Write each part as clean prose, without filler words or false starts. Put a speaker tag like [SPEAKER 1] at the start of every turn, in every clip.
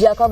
[SPEAKER 1] 1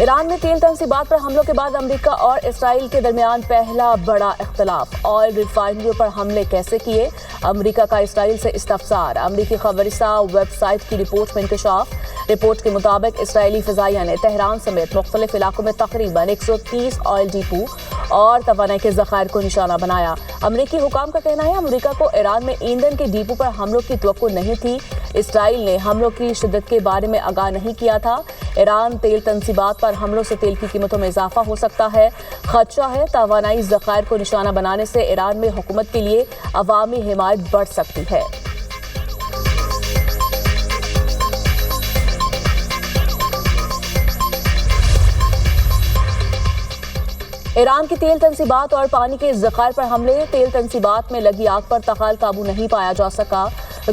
[SPEAKER 1] ایران میں تیل تنصیبات پر حملوں کے بعد امریکہ اور اسرائیل کے درمیان پہلا بڑا اختلاف۔ آئل ریفائنریوں پر حملے کیسے کیے؟ امریکہ کا اسرائیل سے استفسار۔ امریکی خبررساں ویب سائٹ کی رپورٹ میں انکشاف۔ رپورٹ کے مطابق اسرائیلی فضائیہ نے تہران سمیت مختلف علاقوں میں تقریباً 130 آئل ڈیپو اور توانائی کے ذخائر کو نشانہ بنایا۔ امریکی حکام کا کہنا ہے امریکہ کو ایران میں ایندھن کے ڈیپو پر حملوں کی توقع نہیں تھی۔ اسرائیل نے حملوں کی شدت کے بارے میں آگاہ نہیں کیا تھا۔ ایران تیل تنصیبات پر حملوں سے تیل کی قیمتوں میں اضافہ ہو سکتا ہے۔ خدشہ ہے توانائی ذخائر کو نشانہ بنانے سے ایران میں حکومت کے لیے عوامی حمایت بڑھ سکتی ہے۔ ایران کی تیل تنصیبات اور پانی کے ذخائر پر حملے۔ تیل تنصیبات میں لگی آگ پر تخال قابو نہیں پایا جا سکا۔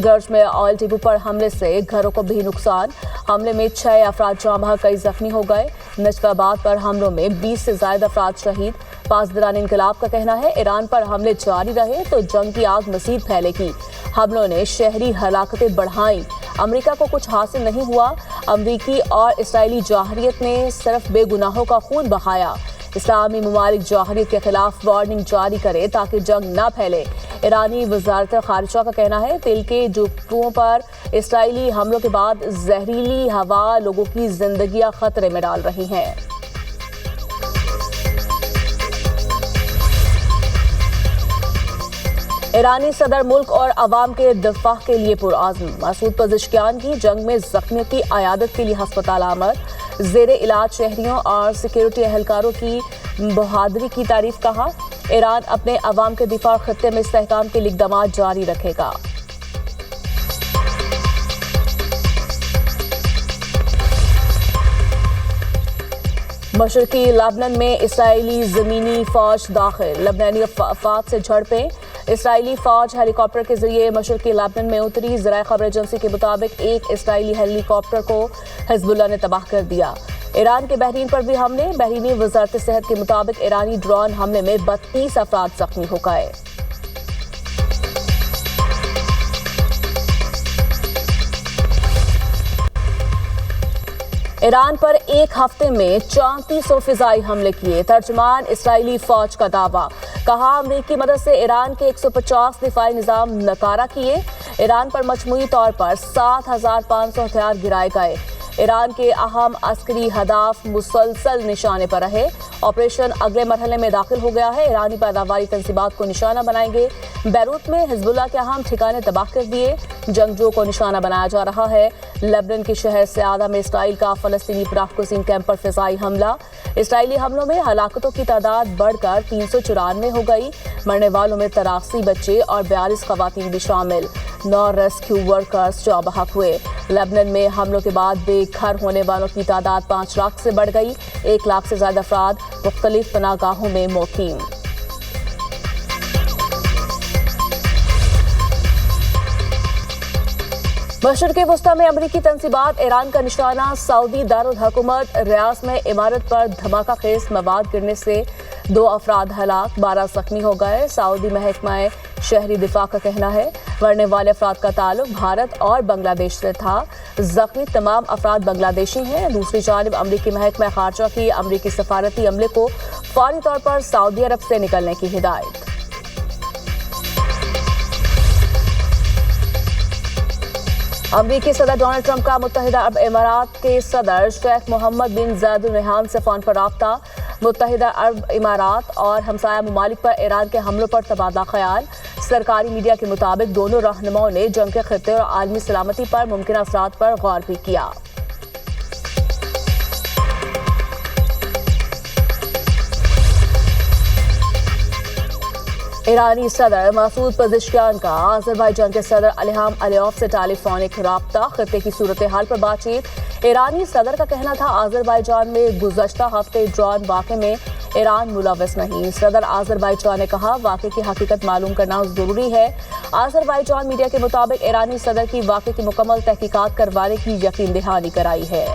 [SPEAKER 1] گرج میں آئل ڈیپو پر حملے سے گھروں کو بھی نقصان۔ حملے میں 6 افراد جاں بحق، کئی زخمی ہو گئے۔ نجف آباد پر حملوں میں 20 سے زائد افراد شہید۔ پاسداران انقلاب کا کہنا ہے ایران پر حملے جاری رہے تو جنگ کی آگ مزید پھیلے گی۔ حملوں نے شہری ہلاکتیں بڑھائیں۔ امریکہ کو کچھ حاصل نہیں ہوا۔ امریکی اور اسرائیلی جوہریت نے صرف بے گناہوں کا خون بہایا۔ اسلامی ممالک جوہریت کے خلاف وارننگ جاری کرے تاکہ جنگ نہ پھیلے۔ ایرانی وزارت خارجہ کا کہنا ہے تیل کے ڈیپوؤں پر اسرائیلی حملوں کے بعد زہریلی ہوا لوگوں کی زندگیاں خطرے میں ڈال رہی ہیں۔ ایرانی صدر ملک اور عوام کے دفاع کے لیے پرعزم۔ مسعود پزشکیان کی جنگ میں زخمیوں کی عیادت کے لیے ہسپتال آمد۔ زیر علاج شہریوں اور سیکیورٹی اہلکاروں کی بہادری کی تعریف کہا۔ ایران اپنے عوام کے دفاع خطے میں استحکام کے لیے اقدامات جاری رکھے گا۔ مشرقی لبنان میں اسرائیلی زمینی فوج داخل۔ لبنانی افواج سے جھڑپیں۔ اسرائیلی فوج ہیلی کاپٹر کے ذریعے مشرقی لبنان میں اتری۔ ذرائع خبر ایجنسی کے مطابق ایک اسرائیلی ہیلی کاپٹر کو حزب اللہ نے تباہ کر دیا۔ ایران کے بحرین پر بھی حملے۔ بحرینی وزارت صحت کے مطابق ایرانی ڈرون حملے میں 32 افراد زخمی ہو گئے۔ ایران پر ایک ہفتے میں 3400 فضائی حملے کیے۔ ترجمان اسرائیلی فوج کا دعویٰ۔ کہا امریکی مدد سے ایران کے 150 دفاعی نظام ناکارہ کیے۔ ایران پر مجموعی طور پر 7500 ہتھیار گرائے گئے۔ ایران کے اہم عسکری اہداف مسلسل نشانے پر رہے۔ آپریشن اگلے مرحلے میں داخل ہو گیا ہے۔ ایرانی پیداواری تنصیبات کو نشانہ بنائیں گے۔ بیروت میں حزب اللہ کے اہم ٹھکانے تباہ کر دیے۔ جنگجوؤں کو نشانہ بنایا جا رہا ہے۔ لبنان کے شہر سعادہ میں اسرائیل کا فلسطینی پناہ گزین کیمپ پر فضائی حملہ۔ اسرائیلی حملوں میں ہلاکتوں کی تعداد بڑھ کر 394 ہو گئی۔ مرنے والوں میں 83 بچے اور 42 خواتین بھی شامل۔ 9 ریسکیو ورکرز جاں بحق ہوئے۔ لبنان میں حملوں کے بعد بے گھر ہونے والوں کی تعداد 5 لاکھ سے بڑھ گئی۔ 1 لاکھ سے زیادہ افراد مختلف پناہ گاہوں میں مقیم۔ مشرق وسطی میں امریکی تنصیبات ایران کا نشانہ۔ سعودی دارالحکومت ریاض میں عمارت پر دھماکہ خیز مواد گرنے سے 2 افراد ہلاک، 12 زخمی ہو گئے۔ سعودی محکمہ شہری دفاع کا کہنا ہے مرنے والے افراد کا تعلق بھارت اور بنگلہ دیش سے تھا۔ زخمی تمام افراد بنگلہ دیشی ہیں۔ دوسری جانب امریکی محکمہ خارجہ کی امریکی سفارتی عملے کو فوری طور پر سعودی عرب سے نکلنے کی ہدایت۔ امریکی صدر ڈونلڈ ٹرمپ کا متحدہ عرب امارات کے صدر شیخ محمد بن زاید ال نہیان سے فون پر رابطہ۔ متحدہ عرب امارات اور ہمسایہ ممالک پر ایران کے حملوں پر تبادلہ خیال۔ سرکاری میڈیا کے مطابق دونوں رہنماؤں نے جنگ کے خطے اور عالمی سلامتی پر ممکنہ اثرات پر غور بھی کیا۔ ایرانی صدر مسعود پزشکیان کا آذربائیجان کے صدر الہام علیوف سے ٹیلی فونک رابطہ۔ خطے کی صورتحال پر بات چیت۔ ایرانی صدر کا کہنا تھا آذربائیجان میں گزشتہ ہفتے ڈرون واقعے میں ایران ملوث نہیں۔ صدر آذربائیجان نے کہا واقعے کی حقیقت معلوم کرنا ضروری ہے۔ آذربائیجان میڈیا کے مطابق ایرانی صدر کی واقعے کی مکمل تحقیقات کروانے کی یقین دہانی کرائی ہے۔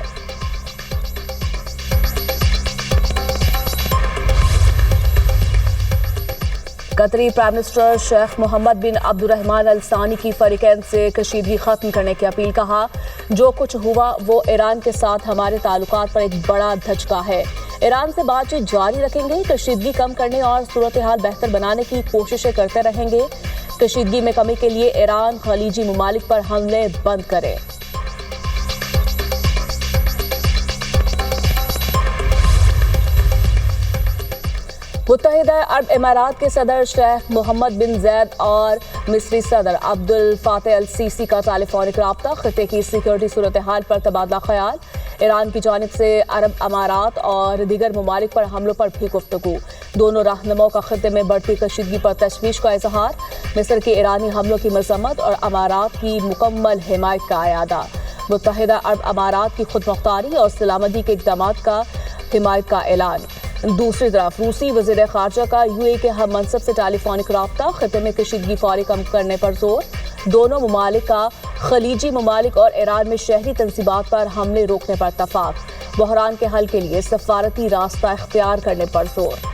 [SPEAKER 1] قطری پرائم منسٹر شیخ محمد بن عبد الرحمن ال ثانی کی فریقین سے کشیدگی ختم کرنے کی اپیل۔ کہا جو کچھ ہوا وہ ایران کے ساتھ ہمارے تعلقات پر ایک بڑا دھچکا ہے۔ ایران سے بات چیت جاری رکھیں گے، کشیدگی کم کرنے اور صورتحال بہتر بنانے کی کوششیں کرتے رہیں گے۔ کشیدگی میں کمی کے لیے ایران خلیجی ممالک پر حملے بند کرے۔ متحدہ عرب امارات کے صدر شیخ محمد بن زید اور مصری صدر عبد الفاتح السیسی کا ٹیلی فونک رابطہ، خطے کی سیکورٹی صورتحال پر تبادلہ خیال۔ ایران کی جانب سے عرب امارات اور دیگر ممالک پر حملوں پر بھی گفتگو۔ دونوں رہنماؤں کا خطے میں بڑھتی کشیدگی پر تشویش کا اظہار۔ مصر کی ایرانی حملوں کی مذمت اور امارات کی مکمل حمایت کا اعادہ۔ متحدہ عرب امارات کی خود مختاری اور سلامتی کے اقدامات کا حمایت کا اعلان۔ دوسری طرف روسی وزیر خارجہ کا یو اے کے ہم منصب سے ٹیلی فونک رابطہ، خطے میں کشیدگی فوری کم کرنے پر زور۔ دونوں ممالک کا خلیجی ممالک اور ایران میں شہری تنصیبات پر حملے روکنے پر اتفاق۔ بحران کے حل کے لیے سفارتی راستہ اختیار کرنے پر زور۔